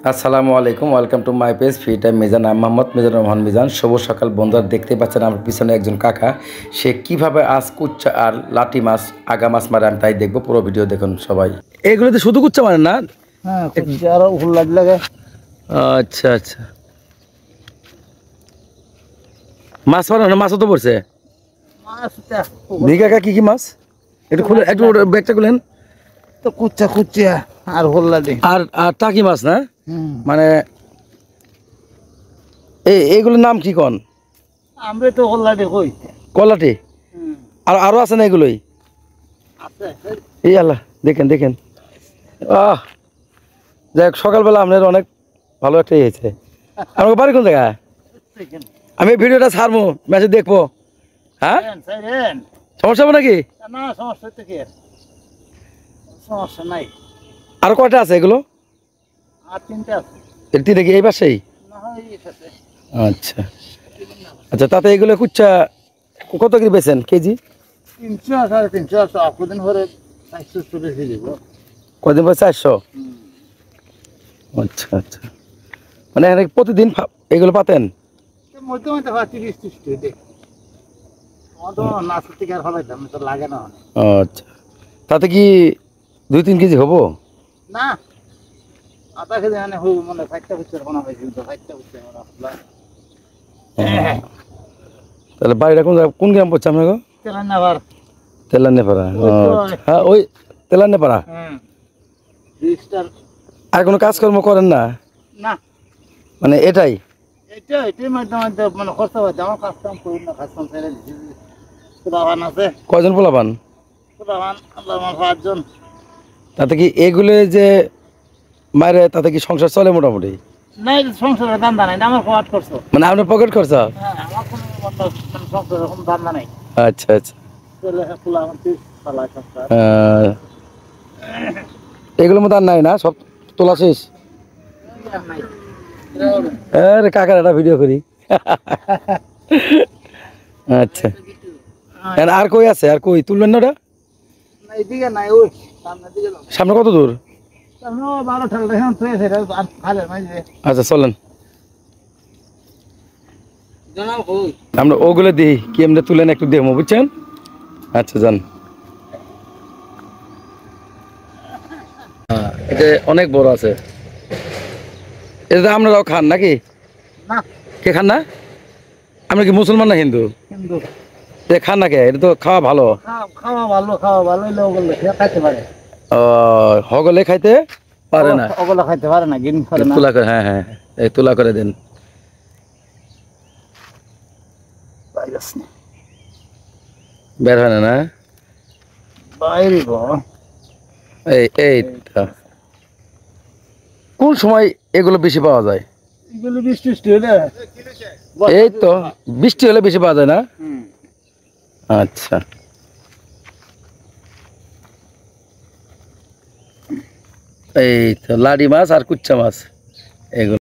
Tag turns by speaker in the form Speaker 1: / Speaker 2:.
Speaker 1: আসসালামু আলাইকুম, welcome to my page free time Mizan. আমি মোহাম্মদ মিজানুর রহমান মিজান। শুভ সকাল বন্ধুরা, দেখতে পাচ্ছেন আমার পিছনে একজন কাকা। সে কিভাবে আজ কুচ্চা আর লাটি মাছ, আগা মাছ মারে আমি তাই দেখবো। পুরো ভিডিও দেখুন সবাই। এগুলোতে শুধু কুচ্চা মারেন না?
Speaker 2: হ্যাঁ, আরো ফুল লাগে।
Speaker 1: আচ্ছা আচ্ছা, মাছ মারেন না? মাছও তো পড়ছে। কাকা কি কি মাছ একটু খুলে, একটু ব্যাগটা খুলেন
Speaker 2: তো। কুচ্চা কুচ্চা আর হোল্লাডি
Speaker 1: আর আর টাকি মাছ না? মানে এইগুলোর নাম কি কন?
Speaker 2: আমরা তো হোল্লাডি কই।
Speaker 1: কলাটি আর আরো আছে না এগুলোই? এই আল্লাহ, দেখেন দেখেন। যাই হোক, সকালবেলা আপনার অনেক ভালো একটা হয়েছে। আমাকে বাড়ি কোন জায়গায়? আমি ভিডিওটা ছাড়বো, মেসেজ দেখবো। হ্যাঁ, সমস্যা হবে নাকি?
Speaker 2: না, সমস্যা তো কি, সমস্যা নাই।
Speaker 1: আর কয়টা আছে এগুলো?
Speaker 2: আর তিনটা আছে।
Speaker 1: এর তিনটা কি এই পাশেই? আচ্ছা আচ্ছা, তাতে এগুলো কুচ্চা কত করে বেচেন কেজি?
Speaker 2: 300 350 কদিন পরে 400 বেশি দিব।
Speaker 1: কদিন পরে 400? আচ্ছা আচ্ছা, মানে এখানে প্রতিদিন এগুলো পাতেন?
Speaker 2: মধ্যে মধ্যে 30-30 টাকা নাচ থেকে আর ফলাইতাম তো লাগে না।
Speaker 1: আচ্ছা, তাতে কি 2-3 কেজি হবো?
Speaker 2: না, আধা কেজি মানে হইব মনে 5টা কুচ্চার বানা হয়েছিল তো 5টা কুচ্চা বানা।
Speaker 1: তাহলে বাড়িটা কোন গ্রাম পড়ছে আপনাকে? তেলান্নেপাড়া। হ্যাঁ, ওই তেলান্নেপাড়া। আর কোনো কাজকর্ম করেন না?
Speaker 2: না,
Speaker 1: মানে এটাই
Speaker 2: এটাই মাঝে মাঝে মানে খরচা হয়েছে। আমার কাজ কাম করি না, কাজ কাম ছেড়ে দিচ্ছি। পোলাপান আছে।
Speaker 1: কয়জন পোলাপান?
Speaker 2: পোলাপান আল্লাহ আমার 5 জন।
Speaker 1: তাতে কি এগুলো যে মারে, তাতে কি সংসার চলে মোটামুটি?
Speaker 2: না, সংসারের ধান্দা নাই, আমার পকেট খরচ।
Speaker 1: মানে আপনার পকেট খরচা?
Speaker 2: হ্যাঁ, আমার কোনো সংসারের কোনো ধান্দা নাই।
Speaker 1: আচ্ছা আচ্ছা, এগুলোর মধ্যে আর নাই না? সব তোলা শেষ? আরে কাকার একটা ভিডিও করি। আচ্ছা, আর কই আছে? আর কই তুলবেন না ওটা? সামনে কত দূর? আচ্ছা চলেন, আমরা ওগুলো দিই কি এমনি তুলেন একটু দেখবো, বুঝছেন? আচ্ছা যান। এটা অনেক বড় আছে। এটা আপনারাও খান নাকি? কে খান না? আমরা কি মুসলমান না হিন্দু? খান না কে? এটা তো খাওয়া ভালো।
Speaker 2: খাওয়া ভালো, খাওয়া ভালো খাইতে পারে।
Speaker 1: হগলে খাইতে পারে না,
Speaker 2: ওগুলো খাইতে পারে না, গিন করে না।
Speaker 1: তুলা করে, হ্যাঁ হ্যাঁ, এই তুলা করে দেন। বের হয় না? এই কোন সময় এগুলো বেশি পাওয়া যায়? এই তো বৃষ্টি হলে বেশি পাওয়া যায় না? আচ্ছা, এই তো লাড়ি মাছ আর কুচ্চা মাছ এগুলো।